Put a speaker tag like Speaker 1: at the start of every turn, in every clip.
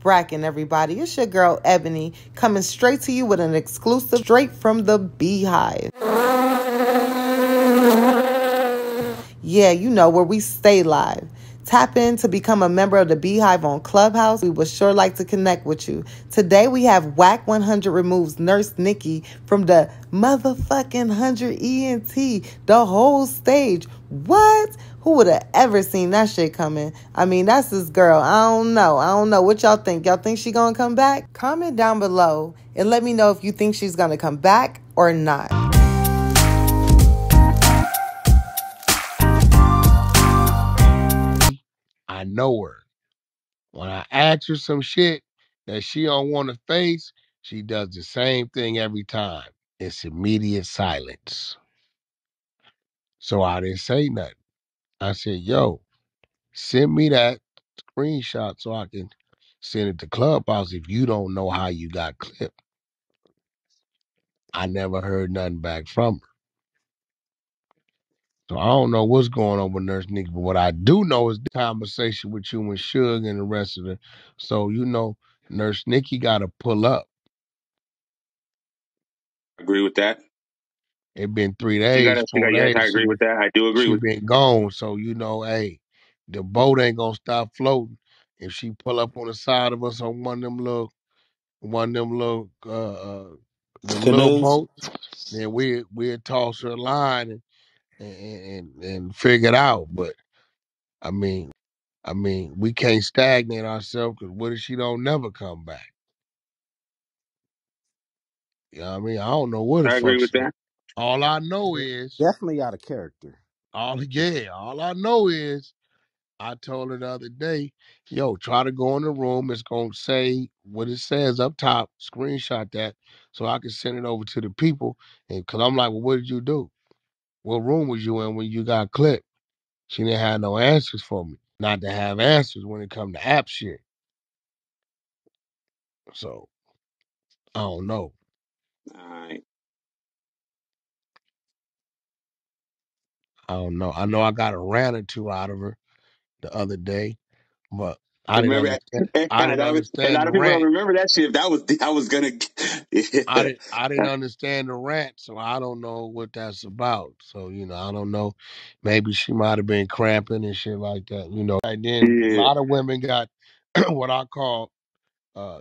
Speaker 1: BRaCKn, everybody. It's your girl Ebony coming straight to you with an exclusive straight from the BHIVE. Yeah, you know, where we stay live. Tap in to become a member of the BHIVE on Clubhouse. We would sure like to connect with you. Today we have WACK 100 removes Nurse NICKI from the motherfucking 100 ENT, the whole stage. What? Who would have ever seen that shit coming? I mean, that's this girl. I don't know. What y'all think? Y'all think she gonna come back? Comment down below and let me know if you think she's gonna come back or not.
Speaker 2: I know her. When I ask her some shit that she don't want to face, she does the same thing every time. It's immediate silence. So I didn't say nothing. I said, yo, send me that screenshot so I can send it to Clubhouse if you don't know how you got clipped. I never heard nothing back from her. So I don't know what's going on with Nurse NICKI, but what I do know is the conversation with you and Suge and the rest of the. So, Nurse NICKI got to pull up.
Speaker 3: Agree with that.
Speaker 2: It been 3
Speaker 3: She
Speaker 2: days,
Speaker 3: got.
Speaker 2: 4
Speaker 3: Yes, I
Speaker 2: days
Speaker 3: agree with
Speaker 2: since
Speaker 3: that. I do agree
Speaker 2: she
Speaker 3: with.
Speaker 2: been gone. So, hey, the boat ain't gonna stop floating. If she pull up on the side of us on them little
Speaker 4: Canoes.
Speaker 2: boats, then we'll toss her a line and figure it out. But I mean, we can't stagnate ourselves because what if she don't never come back? You know what I mean? I don't know where the
Speaker 3: I
Speaker 2: fuck
Speaker 3: agree with
Speaker 2: she.
Speaker 3: that.
Speaker 2: All I know is
Speaker 4: Definitely out of character.
Speaker 2: all I know is I told her the other day, yo, try to go in the room. It's gonna say what it says up top. Screenshot that so I can send it over to the people. And cause I'm like, well, what did you do? What room was you in when you got clipped? She didn't have no answers for me. Not to have answers when it come to app shit. So I don't know.
Speaker 3: All right.
Speaker 2: I don't know. I know I got a rant or two out of her the other day, but I didn't
Speaker 3: Remember that?
Speaker 2: understand.
Speaker 3: And
Speaker 2: I didn't
Speaker 3: a
Speaker 2: understand
Speaker 3: lot
Speaker 2: the
Speaker 3: of people don't
Speaker 2: rant.
Speaker 3: remember that shit. I was gonna.
Speaker 2: I didn't understand the rant, so I don't know what that's about. So, I don't know. Maybe she might have been cramping and shit like that. And then a
Speaker 3: Yeah.
Speaker 2: lot of women got what I call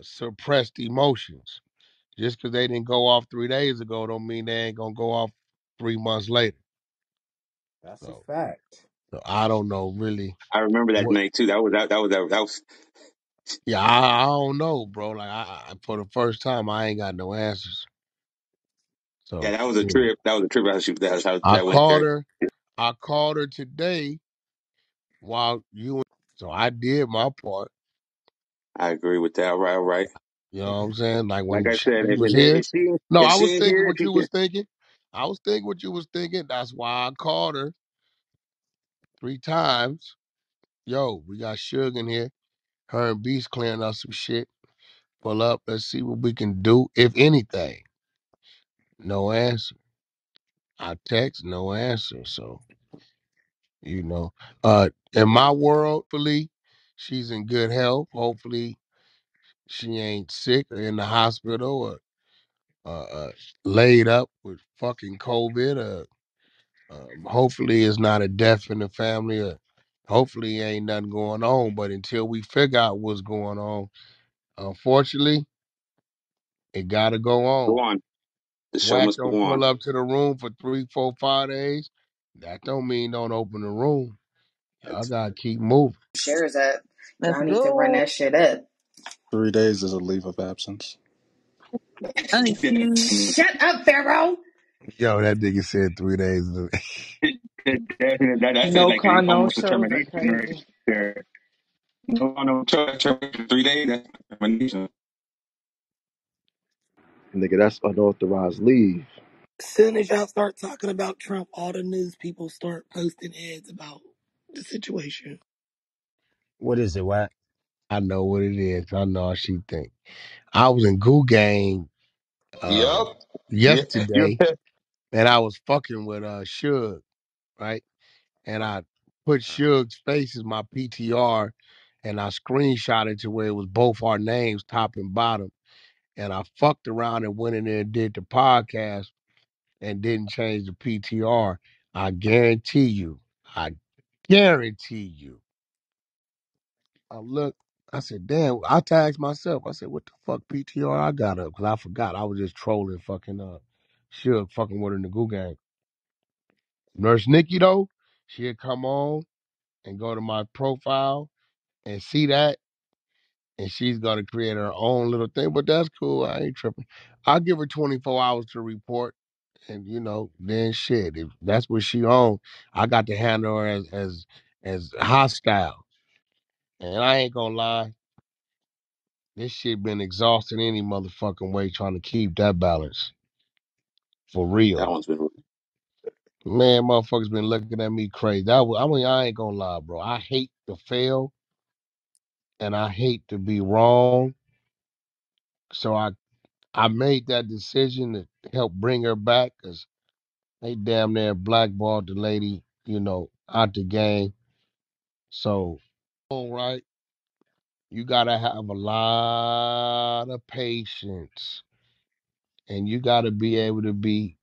Speaker 2: suppressed emotions. Just because they didn't go off 3 days ago don't mean they ain't gonna go off 3 months later.
Speaker 4: That's a
Speaker 2: So,
Speaker 4: fact.
Speaker 2: so I don't know really
Speaker 3: I remember that
Speaker 2: what.
Speaker 3: night too. That was.
Speaker 2: Yeah, I don't know, bro. Like for the first time, I ain't got no answers.
Speaker 3: Yeah,
Speaker 2: So,
Speaker 3: that was a trip. That was a trip. How
Speaker 2: I
Speaker 3: that went
Speaker 2: called
Speaker 3: there.
Speaker 2: her. I called her today while you. So I did my part.
Speaker 3: I agree with that. All right. All right.
Speaker 2: You know what I'm saying? Like
Speaker 3: Like
Speaker 2: when
Speaker 3: I said,
Speaker 2: she was here. No,
Speaker 3: if
Speaker 2: I
Speaker 3: she
Speaker 2: was
Speaker 3: ain't
Speaker 2: thinking
Speaker 3: here,
Speaker 2: what
Speaker 3: she
Speaker 2: you
Speaker 3: can.
Speaker 2: was thinking. I was thinking what you was thinking. That's why I called her 3 times. Yo, we got Suge in here. Her and Beast clearing up some shit. Pull up. Let's see what we can do, if anything. No answer. I text, no answer. So, you know, in my world, hopefully, she's in good health. Hopefully, she ain't sick or in the hospital or laid up with fucking COVID. Hopefully, it's not a death in the family. Or hopefully, ain't nothing going on. But until we figure out what's going on, unfortunately, it got to go
Speaker 3: Go
Speaker 2: on.
Speaker 3: on. The show
Speaker 2: WACK
Speaker 3: must go
Speaker 2: don't
Speaker 3: on.
Speaker 2: pull up to the room for 3, 4, 5 days. That don't mean don't open the room. Y'all gotta keep moving.
Speaker 5: Shares that.
Speaker 6: Let's
Speaker 5: Y'all need to run
Speaker 6: go.
Speaker 5: that shit up.
Speaker 7: 3 days is a leave of absence.
Speaker 6: Thank you.
Speaker 5: Shut up, Pharaoh.
Speaker 2: Yo, that nigga said 3 days.
Speaker 3: That's
Speaker 6: No
Speaker 3: like
Speaker 6: car, no
Speaker 3: almost a
Speaker 6: shows are
Speaker 3: termination right
Speaker 6: crazy.
Speaker 3: there. No, 3 days. That's termination.
Speaker 7: Nigga, that's unauthorized leave.
Speaker 8: Soon as y'all start talking about Trump, all the news people start posting ads about the situation.
Speaker 4: What is it, Wack?
Speaker 2: I know what it is. I know how she think. I was in Goo Gang uh
Speaker 3: Yep. Yeah. You're
Speaker 2: yesterday and I was fucking with Suge, right? And I put Suge's face as my PTR and I screenshotted to where it was both our names, top and bottom. And I fucked around and went in there and did the podcast and didn't change the PTR. I guarantee you, I guarantee you. I look, I said, damn, I tagged myself. I said, what the fuck PTR I got up? Because I forgot. I was just trolling fucking Suge fucking with her in the goo gang. Nurse Nikki though, she'd come on and go to my profile and see that, and she's gonna create her own little thing. But that's cool. I ain't tripping. I'll give her 24 hours to report, and then shit. If that's what she on, I got to handle her as hostile. And I ain't gonna lie, this shit been exhausting any motherfucking way trying to keep that balance for
Speaker 3: That
Speaker 2: real.
Speaker 3: one's been.
Speaker 2: Man, motherfuckers been looking at me crazy. I ain't gonna lie, bro. I hate to fail and I hate to be wrong. So I made that decision to help bring her back because they damn near blackballed the lady, out the game. So, all right, you gotta have a lot of patience and you gotta be able to be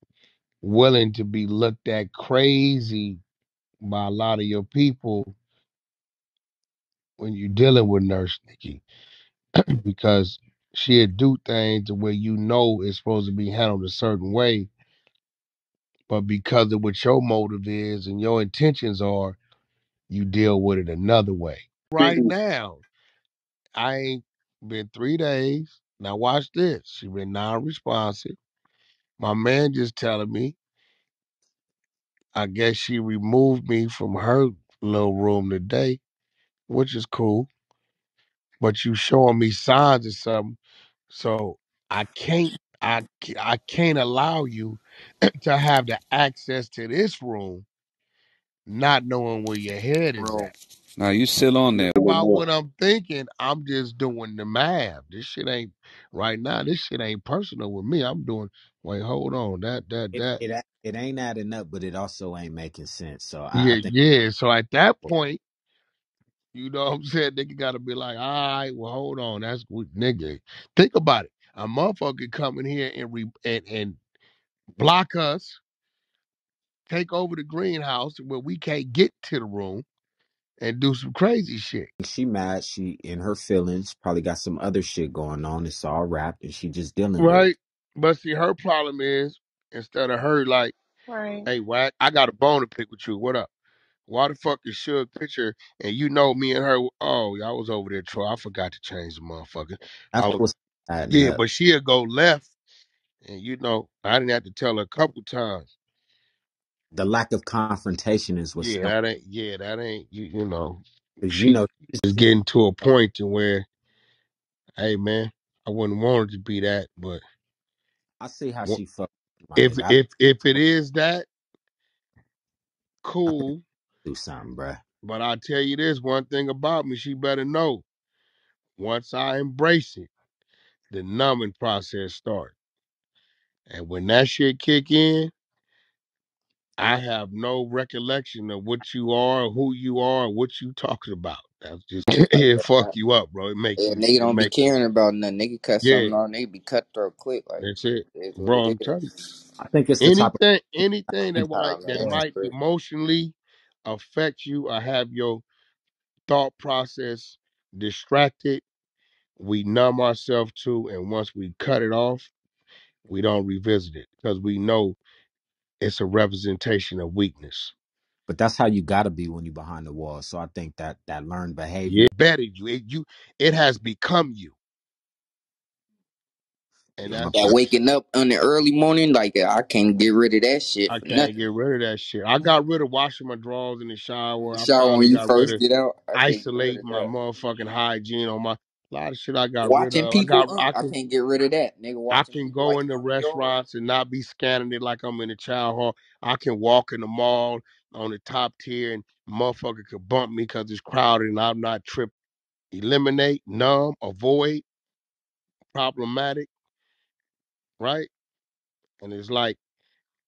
Speaker 2: willing to be looked at crazy by a lot of your people when you're dealing with Nurse Nikki because she'll do things the way it's supposed to be handled a certain way, but because of what your motive is and your intentions are, you deal with it another way. Right now, I ain't been 3 days. Now watch this. She been non-responsive. My man just telling me, I guess she removed me from her little room today, which is cool. But you showing me signs of something, so I can't allow you to have the access to this room, not knowing where your head is
Speaker 9: Bro.
Speaker 2: at.
Speaker 10: Now you still on there.
Speaker 2: About what I'm thinking, I'm just doing the math. This shit ain't right now. This shit ain't personal with me. I'm doing. Wait, hold on. That.
Speaker 4: It ain't adding up, but it also ain't making sense. So I
Speaker 2: Yeah,
Speaker 4: think
Speaker 2: yeah. So at that point, you know what I'm saying? Nigga gotta be like, all right, well, hold on. That's what nigga. Think about it. A motherfucker come in here and block us, take over the greenhouse where we can't get to the room and do some crazy shit.
Speaker 4: she mad. She in her feelings. Probably got some other shit going on. It's all wrapped, and she just dealing with it.
Speaker 2: Right? But see, her problem is instead of her like,
Speaker 5: Right.
Speaker 2: hey, Wack, I got a bone to pick with you. What up? Why the fuck is Suge picture and me and her? Oh, I was over there, Troy. I forgot to change the motherfucker.
Speaker 4: That's
Speaker 2: I was,
Speaker 4: what's adding
Speaker 2: yeah,
Speaker 4: up.
Speaker 2: but she'll go left, and I didn't have to tell her a couple times.
Speaker 4: The lack of confrontation is what's stone.
Speaker 2: That ain't
Speaker 4: Because
Speaker 2: she
Speaker 4: it's
Speaker 2: is getting to a point to where, hey man, I wouldn't want it to be that, but
Speaker 4: I see how
Speaker 2: wha-
Speaker 4: she fucked my
Speaker 2: if
Speaker 4: nigga.
Speaker 2: if it is that,
Speaker 4: I think
Speaker 2: cool.
Speaker 4: do something, bruh.
Speaker 2: But I'll tell you this one thing about me, she better know. Once I embrace it, the numbing process starts. And when that shit kick in, I have no recollection of what you are, who you are, what you talking about. That's just it fuck you up, bro.
Speaker 9: Yeah, nigga
Speaker 2: It
Speaker 9: don't be
Speaker 2: make
Speaker 9: caring about nothing. Nigga cut
Speaker 2: yeah,
Speaker 9: something on, nigga be cutthroat quick. Like,
Speaker 2: that's it.
Speaker 9: it's what
Speaker 2: Bro,
Speaker 9: it
Speaker 2: I'm telling you.
Speaker 9: is.
Speaker 4: I think it's the type of
Speaker 2: Anything that
Speaker 9: Oh,
Speaker 2: that
Speaker 9: man, that's
Speaker 2: might
Speaker 9: great.
Speaker 2: emotionally affect you or have your thought process distracted, we numb ourselves to, and once we cut it off, we don't revisit it because we know it's a representation of weakness.
Speaker 4: but that's how you gotta be when you behind the wall. So I think that learned
Speaker 2: Yeah,
Speaker 4: behavior,
Speaker 2: better it has become you, and
Speaker 4: yeah, my
Speaker 2: that's
Speaker 9: That waking up in the early morning, like, I can't get rid of that shit
Speaker 2: I
Speaker 9: for
Speaker 2: can't
Speaker 9: nothing.
Speaker 2: get rid of that shit. I got rid of washing my drawers in the
Speaker 9: In the
Speaker 2: shower. I
Speaker 9: shower when
Speaker 2: finally
Speaker 9: you
Speaker 2: got rid
Speaker 9: first
Speaker 2: of
Speaker 9: get out, I can't get rid of
Speaker 2: isolating my
Speaker 9: that.
Speaker 2: motherfucking hygiene on my a lot of shit I got rid
Speaker 9: Watching
Speaker 2: of.
Speaker 9: people,
Speaker 2: I
Speaker 9: I
Speaker 2: can
Speaker 9: can't get rid of that. Nigga
Speaker 2: I
Speaker 9: watching
Speaker 2: can
Speaker 9: people
Speaker 2: go
Speaker 9: like
Speaker 2: into
Speaker 9: from the yard.
Speaker 2: restaurants and not be scanning it like I'm in a chow hall. I can walk in the mall on the top tier and motherfucker could bump me because it's crowded and I'm not tripped. Eliminate, numb, avoid, problematic, right? And it's like,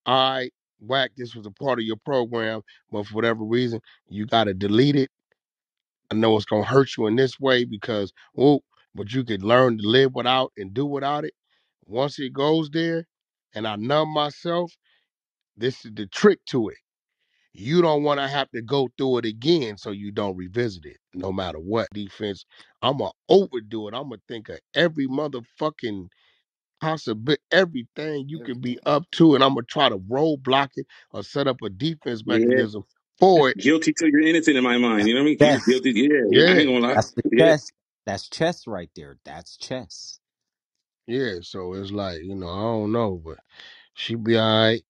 Speaker 2: all right, whack, this was a part of your program, but for whatever reason, you got to delete it. I know it's gonna hurt you in this way because, oh, but you could learn to live without and do without it. Once it goes there, and I numb myself, this is the trick to it. You don't want to have to go through it again, so you don't revisit it, no matter what. Defense, I'ma overdo it. I'ma think of every motherfucking possible everything you can be
Speaker 9: Everything.
Speaker 2: up to, and I'm gonna try to roadblock it or set up a defense
Speaker 3: Yeah,
Speaker 2: mechanism for it.
Speaker 3: guilty till you're innocent in my mind.
Speaker 4: That's
Speaker 3: You know what I mean? You're
Speaker 4: chess.
Speaker 3: guilty. Yeah, yeah. I
Speaker 2: Yeah,
Speaker 3: ain't gonna lie.
Speaker 4: That's the
Speaker 3: Yeah.
Speaker 4: chess. That's chess right there. That's chess.
Speaker 2: yeah. So it's like, I don't know, but she be all right.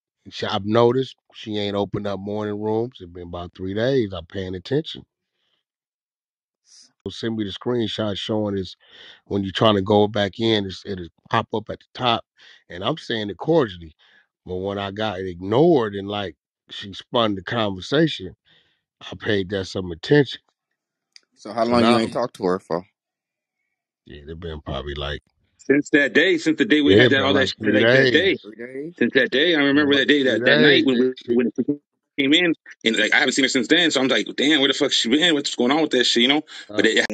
Speaker 2: I've noticed she ain't opened up morning rooms. It's been about 3 days. I'm paying attention. Send me the screenshot showing this when you're trying to go back in, it'll pop up at the top. And I'm saying it cordially. But when I got it ignored and like she spun the conversation, I paid that some attention.
Speaker 9: So how
Speaker 2: So
Speaker 9: long you
Speaker 2: now,
Speaker 9: ain't talked to her for?
Speaker 2: yeah, they've been probably like,
Speaker 3: Since that day, since the day we
Speaker 2: yeah,
Speaker 3: had
Speaker 2: it
Speaker 3: that
Speaker 2: been
Speaker 3: all that
Speaker 2: like
Speaker 3: shit,
Speaker 2: three
Speaker 3: like that day.
Speaker 2: days.
Speaker 9: 3 days.
Speaker 3: Since that day, I
Speaker 2: Been
Speaker 3: remember
Speaker 2: about
Speaker 3: that day,
Speaker 2: three
Speaker 3: that night
Speaker 2: days.
Speaker 3: when
Speaker 2: That shit.
Speaker 3: when it came in, and like I haven't seen her since then. So I'm like, damn, where the fuck she been? What's going on with that shit? You know? But
Speaker 2: Uh,
Speaker 3: it,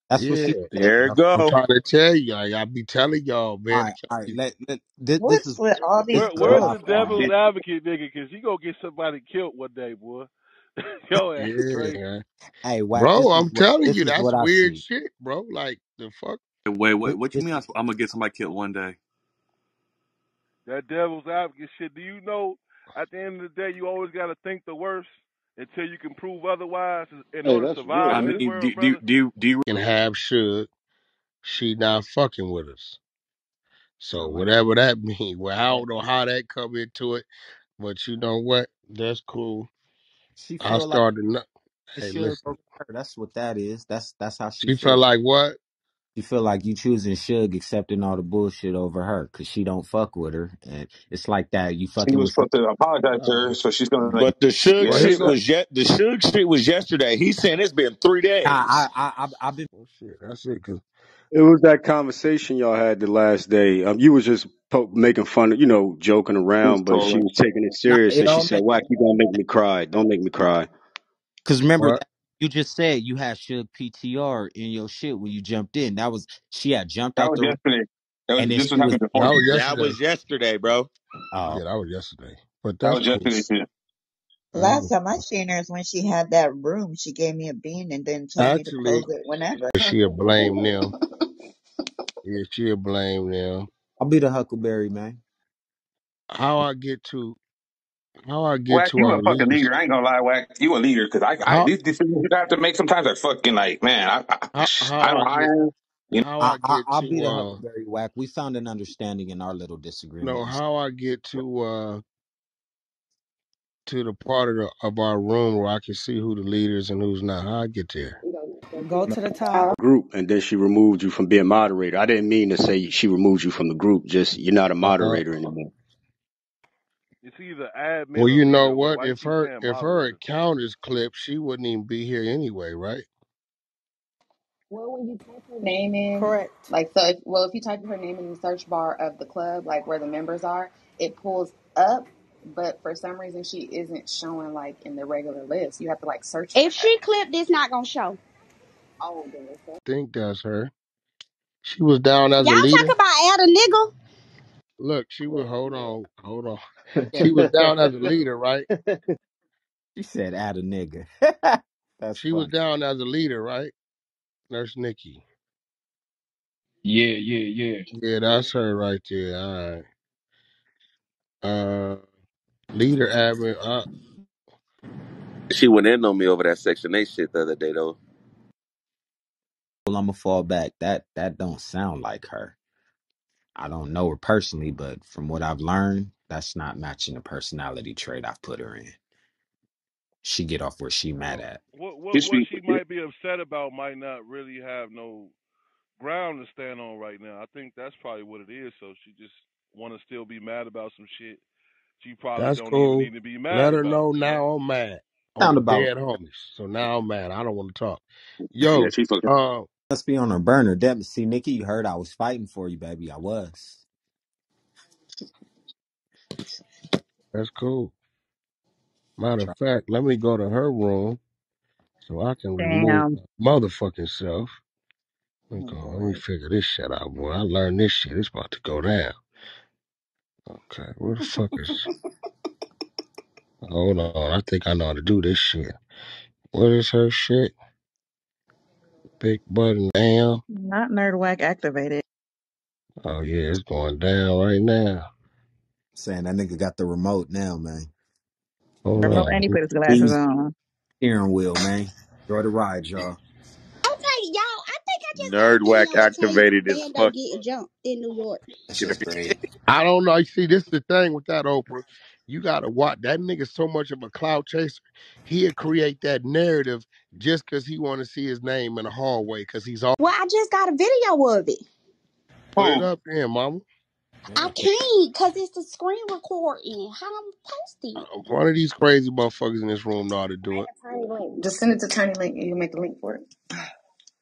Speaker 4: That's what
Speaker 2: yeah,
Speaker 4: she said.
Speaker 11: There it
Speaker 2: I'm
Speaker 11: go.
Speaker 2: trying to tell you. Like, I be telling y'all,
Speaker 4: All
Speaker 2: man.
Speaker 4: right, all right. This
Speaker 5: What's
Speaker 4: is
Speaker 5: with all these
Speaker 12: Where's
Speaker 4: what
Speaker 12: the
Speaker 4: I
Speaker 5: girls, man?
Speaker 4: found.
Speaker 12: devil's advocate, nigga? Because you gonna get somebody killed one day, boy. Yo ass
Speaker 2: Yeah,
Speaker 12: crazy.
Speaker 2: man.
Speaker 4: Hey, Wack.
Speaker 2: Bro, I'm telling
Speaker 4: This
Speaker 2: you,
Speaker 4: is
Speaker 2: that's
Speaker 4: what I
Speaker 2: weird
Speaker 4: see.
Speaker 2: shit, bro. Like, the fuck?
Speaker 10: Wait, what you
Speaker 4: This
Speaker 10: mean? I'm gonna get somebody killed one day?
Speaker 12: That devil's advocate shit. Do you know at the end of the day you always gotta think the worst until you can prove otherwise in
Speaker 7: Hey,
Speaker 12: order to
Speaker 7: that's
Speaker 12: survive
Speaker 10: I
Speaker 12: in
Speaker 7: real,
Speaker 12: this
Speaker 7: ain't
Speaker 10: mean,
Speaker 12: world, brother?
Speaker 10: do you
Speaker 2: Can have should she not fucking with us? So
Speaker 4: sound like
Speaker 2: whatever that means, well, I
Speaker 4: that.
Speaker 2: don't know how that come into it, but you know what? That's cool.
Speaker 4: She
Speaker 2: I
Speaker 4: feel like
Speaker 2: started.
Speaker 4: it
Speaker 2: Hey,
Speaker 4: should
Speaker 2: listen.
Speaker 4: over her. That's what that is. That's how she
Speaker 2: She felt
Speaker 4: feel.
Speaker 2: like what?
Speaker 4: She feel like you choosing Suge, accepting all the bullshit over her because she don't fuck with her, and it's like that. You
Speaker 3: she
Speaker 4: fucking
Speaker 3: was
Speaker 4: with some.
Speaker 3: supposed to apologize to her,
Speaker 2: Oh,
Speaker 3: so she's gonna like,
Speaker 11: but the Suge
Speaker 3: yeah,
Speaker 2: well,
Speaker 3: it's
Speaker 11: shit
Speaker 2: his.
Speaker 3: like,
Speaker 11: was the Suge shit was yesterday. He's saying it's been 3 days.
Speaker 4: I've been.
Speaker 2: Oh shit, that's it. Cause
Speaker 13: It was that conversation y'all had the last day. You was just making fun, joking
Speaker 3: it's
Speaker 13: around, but she
Speaker 3: trolling.
Speaker 13: was taking it
Speaker 4: Nah,
Speaker 13: serious,
Speaker 4: it
Speaker 13: and she
Speaker 4: all
Speaker 13: said,
Speaker 4: make
Speaker 13: "Wack, you gonna make me cry? Don't make me cry."
Speaker 4: because remember
Speaker 2: what?
Speaker 4: that you just said you had Suge PTR in your shit when you jumped in. That was she had jumped
Speaker 3: That
Speaker 4: out
Speaker 3: was
Speaker 4: the room,
Speaker 3: yesterday.
Speaker 4: and then
Speaker 3: This was
Speaker 4: she was.
Speaker 3: happening before.
Speaker 2: That was
Speaker 11: That
Speaker 2: yesterday.
Speaker 11: was yesterday, bro.
Speaker 4: Oh,
Speaker 2: Yeah, that was yesterday. But
Speaker 3: That
Speaker 2: that's
Speaker 3: was
Speaker 2: cool.
Speaker 3: yesterday. Shit.
Speaker 2: I ain't
Speaker 5: Last
Speaker 2: gonna-
Speaker 5: time I seen her is when she had that room. She gave me a bean and then told me to
Speaker 2: Actually,
Speaker 5: close it whenever.
Speaker 2: she'll blame them. Yeah, she'll blame them.
Speaker 4: I'll be the Huckleberry man.
Speaker 2: How I get to how I get
Speaker 3: Wack,
Speaker 2: to
Speaker 3: you
Speaker 2: our
Speaker 3: a fucking
Speaker 2: leaders?
Speaker 3: leader. I ain't gonna lie, Wack. You a leader because
Speaker 2: How
Speaker 3: these decisions you have to make sometimes are fucking like, man. I
Speaker 2: how
Speaker 3: don't
Speaker 2: I get
Speaker 3: hire. You know,
Speaker 2: how I get
Speaker 4: I'll be
Speaker 2: to
Speaker 4: the Huckleberry Whack. We found an understanding in our little disagreement.
Speaker 2: no how I get to the part of our room where I can see who the leaders and who's not. How I get there?
Speaker 14: Go to the top.
Speaker 13: Group, and then she removed you from being moderator. I didn't mean to say she removed you from the group. Just you're not a
Speaker 2: Uh,
Speaker 13: moderator anymore.
Speaker 12: It's either admin
Speaker 2: well,
Speaker 12: or
Speaker 2: you know
Speaker 12: leader, but
Speaker 2: what?
Speaker 12: why you
Speaker 2: If
Speaker 12: keep
Speaker 2: her
Speaker 12: saying
Speaker 2: if her
Speaker 12: moderator?
Speaker 2: account is clipped, she wouldn't even be here anyway, right?
Speaker 15: Well, when you type her name in,
Speaker 14: Correct.
Speaker 15: like, so, if you type her name in the search bar of the club, like where the members are, it pulls up. But for some reason, she isn't showing like in the regular list. You have to like search for
Speaker 16: If
Speaker 15: her.
Speaker 16: she clipped, it's not gonna show.
Speaker 15: Oh, then it's that.
Speaker 2: Think that's her. She was down as
Speaker 16: Y'all
Speaker 2: a
Speaker 16: talk
Speaker 2: leader.
Speaker 16: about add a nigga.
Speaker 2: Look, she was hold on. She was down as a leader, right?
Speaker 4: She said, "Add a nigga." That's
Speaker 2: She was
Speaker 4: funny.
Speaker 2: down as a leader, right? Nurse Nikki.
Speaker 17: Yeah, yeah, yeah.
Speaker 2: Yeah, that's her right there. All right. Leader admin.
Speaker 18: She went in on me over that Section 8 shit the other day, though.
Speaker 4: Well, I'm gonna fall back. That don't sound like her. I don't know her personally, but from what I've learned, that's not matching the personality trait I've put her in. She get off where she mad
Speaker 12: Well,
Speaker 4: at.
Speaker 12: what she might be upset about might not really have no ground to stand on right now. I think that's probably what it is. So she just want to still be mad about some shit she probably
Speaker 2: That's
Speaker 12: don't even
Speaker 2: cool.
Speaker 12: need to be
Speaker 2: Let
Speaker 12: mad
Speaker 2: her
Speaker 12: about.
Speaker 2: know
Speaker 12: You know.
Speaker 2: now I'm mad on
Speaker 4: Sound
Speaker 2: the
Speaker 4: about
Speaker 2: dead homies. So now I'm mad. I don't want to talk.
Speaker 3: yeah,
Speaker 2: Yo,
Speaker 3: she fucking.
Speaker 4: must be on her burner. See, Nikki, you heard I was fighting for you, baby. I was.
Speaker 2: that's cool. Matter of fact, let me go to her room so I can remove
Speaker 6: Damn.
Speaker 2: my motherfucking self.
Speaker 5: Oh
Speaker 2: Okay, let me
Speaker 5: boy.
Speaker 2: figure this shit out, boy. I learned this shit. It's about to go down. Okay, where the fuck is? Hold on, I think I know how to do this shit. What is her shit? Big button down.
Speaker 6: Not NerdWack activated.
Speaker 2: Oh yeah, it's going down right now.
Speaker 4: Saying that nigga got the remote now, man.
Speaker 2: Hold
Speaker 6: Remote,
Speaker 2: on.
Speaker 6: and he put his glasses
Speaker 4: He's
Speaker 6: on.
Speaker 4: steering wheel, man. Enjoy the ride, y'all.
Speaker 16: Okay, y'all. I think I just got a
Speaker 11: Nerd whack
Speaker 16: video that changed
Speaker 11: activated as
Speaker 16: bando
Speaker 11: fuck.
Speaker 16: getting jumped in New York.
Speaker 4: That shit's crazy.
Speaker 2: I don't know. You see, this is the thing with that Oprah. You gotta watch that nigga so much of a cloud chaser. He'll create that narrative just because he want to see his name in the hallway. Because he's all
Speaker 16: Well, I just got a video of it.
Speaker 2: put it up there, mama.
Speaker 16: I
Speaker 4: Yeah.
Speaker 16: can't because it's the screen recording. How I'm posting?
Speaker 2: One of these crazy motherfuckers in this room know how to do it.
Speaker 15: Tiny link. Just send it to Tiny Link and you make a link for it.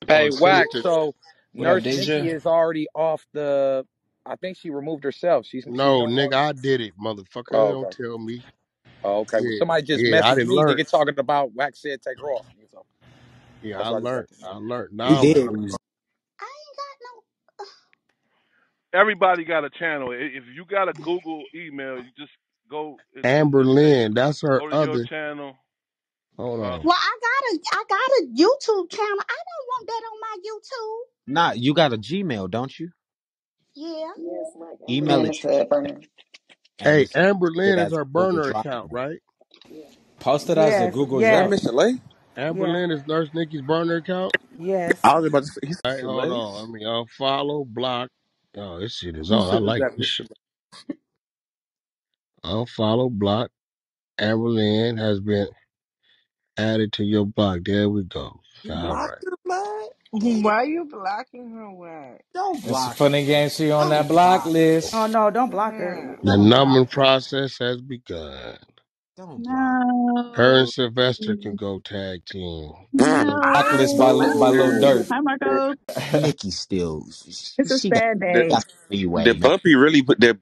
Speaker 2: Or
Speaker 19: Hey,
Speaker 2: send it
Speaker 19: Wack.
Speaker 2: to
Speaker 19: So
Speaker 17: What up,
Speaker 19: Nurse Nikki
Speaker 17: Deja?
Speaker 19: is already off the. I think she removed herself. She's
Speaker 2: no
Speaker 19: no
Speaker 2: nigga.
Speaker 19: longer.
Speaker 2: I did it, motherfucker.
Speaker 19: Oh,
Speaker 2: Don't
Speaker 19: okay.
Speaker 2: tell me.
Speaker 19: Oh, okay. Well,
Speaker 2: Yeah,
Speaker 19: somebody just
Speaker 2: yeah. I
Speaker 19: messaged
Speaker 2: didn't
Speaker 19: me,
Speaker 2: learn.
Speaker 19: nigga, talking about Wack said take her off. So
Speaker 2: Yeah,
Speaker 19: that's
Speaker 2: I
Speaker 19: what I just
Speaker 2: learned.
Speaker 19: got to know.
Speaker 2: I learned.
Speaker 4: We
Speaker 2: Now
Speaker 4: did.
Speaker 2: I'm
Speaker 16: I ain't got no.
Speaker 12: Everybody got a channel. If you got a Google email, you just go
Speaker 2: Amber
Speaker 12: and say
Speaker 2: Lynn. That's her
Speaker 12: go to your
Speaker 2: other.
Speaker 12: channel.
Speaker 2: Hold
Speaker 12: Huh?
Speaker 2: on.
Speaker 16: Well, I got a YouTube channel. I don't want that on my YouTube.
Speaker 4: Nah, you got a Gmail, don't you?
Speaker 16: Yeah.
Speaker 15: Yes, like
Speaker 4: Email
Speaker 15: Amberlynn
Speaker 4: it
Speaker 15: is a burner.
Speaker 4: and
Speaker 2: Hey,
Speaker 4: just
Speaker 2: Amber
Speaker 4: put it
Speaker 2: Lynn is
Speaker 4: as
Speaker 2: her
Speaker 4: a Google
Speaker 2: burner
Speaker 4: Drive.
Speaker 2: account, right?
Speaker 15: Yeah.
Speaker 17: Post it as a
Speaker 14: Yes,
Speaker 17: Google
Speaker 10: Is that
Speaker 14: yes,
Speaker 17: Drive.
Speaker 10: Miss Chalet?
Speaker 2: Amber
Speaker 14: yeah,
Speaker 2: Lynn is Nurse Nikki's burner account.
Speaker 14: yes.
Speaker 10: I was about to say, he's
Speaker 2: All right, hold
Speaker 10: Chalet.
Speaker 2: on. Let me unfollow, block. Oh, this shit is
Speaker 10: Who
Speaker 2: on. I
Speaker 10: said is
Speaker 2: like
Speaker 10: that
Speaker 2: this
Speaker 10: Miss
Speaker 2: shit.
Speaker 10: Chalet?
Speaker 2: Unfollow, block. Amber Lynn has been added to your block. There we go.
Speaker 10: You
Speaker 2: All
Speaker 10: blocked
Speaker 2: right.
Speaker 10: her, man?
Speaker 5: Why you blocking her? Whack?
Speaker 4: Don't
Speaker 17: It's a
Speaker 4: block.
Speaker 17: funny game. She on that
Speaker 4: Don't
Speaker 17: block
Speaker 4: block.
Speaker 14: Oh
Speaker 17: list.
Speaker 14: no, don't block her.
Speaker 5: Damn.
Speaker 2: The
Speaker 4: Don't block.
Speaker 2: numbing process has begun.
Speaker 4: Don't block.
Speaker 2: Her and
Speaker 14: No,
Speaker 2: Sylvester can go tag team.
Speaker 17: Blacklist by Lil
Speaker 14: no.
Speaker 17: Durk.
Speaker 14: Hi, Marco.
Speaker 4: Nikki still,
Speaker 14: It's a
Speaker 4: she got
Speaker 14: sad
Speaker 11: Did,
Speaker 14: day.
Speaker 4: leeway,
Speaker 11: did
Speaker 4: man.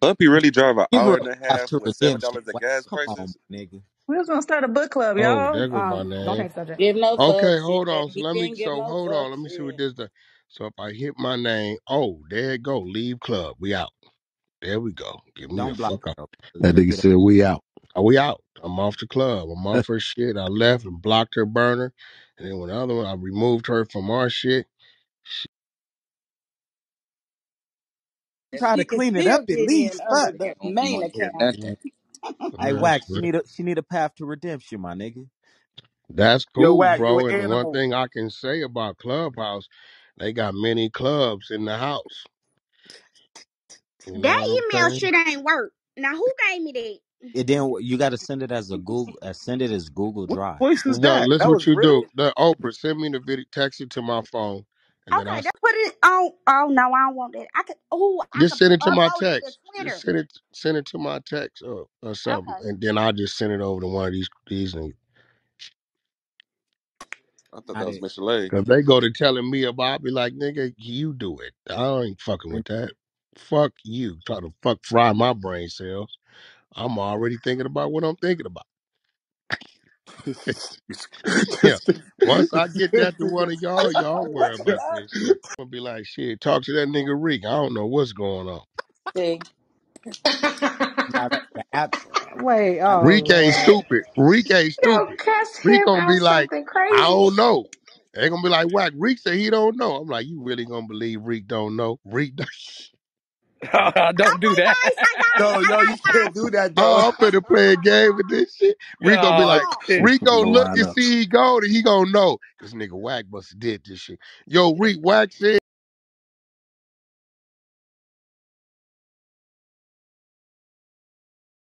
Speaker 11: Puppy really drive an
Speaker 4: Give her
Speaker 11: hour
Speaker 4: a
Speaker 11: and a
Speaker 4: path
Speaker 11: half
Speaker 4: to
Speaker 11: with
Speaker 4: redemption.
Speaker 11: $7 in
Speaker 4: Wow,
Speaker 11: gas
Speaker 4: come on,
Speaker 11: prices?
Speaker 4: nigga.
Speaker 14: We was gonna start a book club,
Speaker 2: Oh,
Speaker 14: y'all.
Speaker 2: there go my
Speaker 14: Don't
Speaker 2: name.
Speaker 14: change the subject.
Speaker 20: Give no
Speaker 2: Okay,
Speaker 20: fucks. He
Speaker 2: hold
Speaker 20: said
Speaker 2: on. So
Speaker 20: he
Speaker 2: let me.
Speaker 20: didn't give
Speaker 2: So
Speaker 20: no
Speaker 2: hold on. Let
Speaker 20: fucks.
Speaker 2: me see what
Speaker 20: Yeah.
Speaker 2: this does. So if I hit my name, oh, there it go. Leave club. We out. There we go. Get me the
Speaker 4: Don't block
Speaker 2: fuck
Speaker 4: her,
Speaker 2: out.
Speaker 4: though.
Speaker 7: That
Speaker 4: Just
Speaker 7: nigga
Speaker 4: get
Speaker 7: said we out.
Speaker 2: Are we out? I'm off the club. I'm off her shit. I left and blocked her burner. And then when the other one, I removed her from our shit.
Speaker 20: And
Speaker 4: try
Speaker 20: she
Speaker 4: to
Speaker 20: can
Speaker 4: clean it
Speaker 20: still
Speaker 4: up at
Speaker 20: get in
Speaker 4: least.
Speaker 20: under
Speaker 4: Fuck.
Speaker 20: the
Speaker 9: You
Speaker 20: main
Speaker 9: want to hear
Speaker 20: account.
Speaker 9: nothing.
Speaker 4: Hey,
Speaker 2: That's,
Speaker 4: Wax, she need a path to redemption, my nigga.
Speaker 2: that's
Speaker 10: Yo,
Speaker 2: cool,
Speaker 10: Wack, you
Speaker 2: bro.
Speaker 10: an
Speaker 2: And the one
Speaker 10: animal.
Speaker 2: thing I can say about Clubhouse, they got many clubs in the house. You know
Speaker 16: That
Speaker 2: what I'm
Speaker 16: email
Speaker 2: saying?
Speaker 16: shit ain't work. Now who gave me that?
Speaker 4: And then you got to send it as a Google, send it as Google
Speaker 10: What
Speaker 4: Drive.
Speaker 10: voice is
Speaker 2: No,
Speaker 10: that?
Speaker 2: listen
Speaker 10: That
Speaker 2: what
Speaker 10: was
Speaker 2: you
Speaker 10: really?
Speaker 2: do. The Oprah, send me the video, text it to my phone, and then
Speaker 16: Okay, that put it on. Oh no, I don't want that. I could. Oh, I
Speaker 2: just
Speaker 16: could
Speaker 2: send it to my
Speaker 16: upload it to
Speaker 2: text. Just
Speaker 16: Twitter.
Speaker 2: send it to my text or something,
Speaker 16: Okay.
Speaker 2: and then I'll just send it over to one of these niggas.
Speaker 11: I thought that
Speaker 4: Not
Speaker 11: was
Speaker 4: it.
Speaker 11: Miss Chalet.
Speaker 2: Cause they go to telling me about, I be like, nigga, you do it. I ain't fucking with that. Fuck you. Try to fry my brain cells. I'm already thinking about what I'm thinking about. Yeah.
Speaker 10: This thing-
Speaker 2: Once I get that to one of y'all, y'all worry about this shit. I'm gonna be like, shit, talk to that nigga Rick. I don't know what's going on.
Speaker 20: See,
Speaker 4: Now the app.
Speaker 14: Wait,
Speaker 4: Now
Speaker 14: oh
Speaker 2: Rick ain't
Speaker 14: Lord.
Speaker 2: stupid. Rick ain't
Speaker 15: Yo,
Speaker 2: stupid.
Speaker 15: cuss
Speaker 2: Rick
Speaker 15: him
Speaker 2: gonna
Speaker 15: out
Speaker 2: be like,
Speaker 15: something
Speaker 2: I
Speaker 15: crazy.
Speaker 2: don't know. They gonna be like, whack. Rick said he don't know. I'm like, you really gonna believe Rick don't know? Rick
Speaker 19: Don't do
Speaker 16: Okay,
Speaker 19: that.
Speaker 16: guys. Hi, guys.
Speaker 10: No,
Speaker 16: Hi,
Speaker 10: yo, you
Speaker 16: guys. Hi.
Speaker 10: can't do that though.
Speaker 2: Oh, I'm finna play a game with this shit. Rick gonna be
Speaker 19: Oh
Speaker 2: like,
Speaker 16: Oh.
Speaker 19: shit.
Speaker 2: Rick gonna look and
Speaker 7: Luana.
Speaker 2: see he go, and he gonna know. This nigga Wack must have did this shit. Yo, Rick Wack said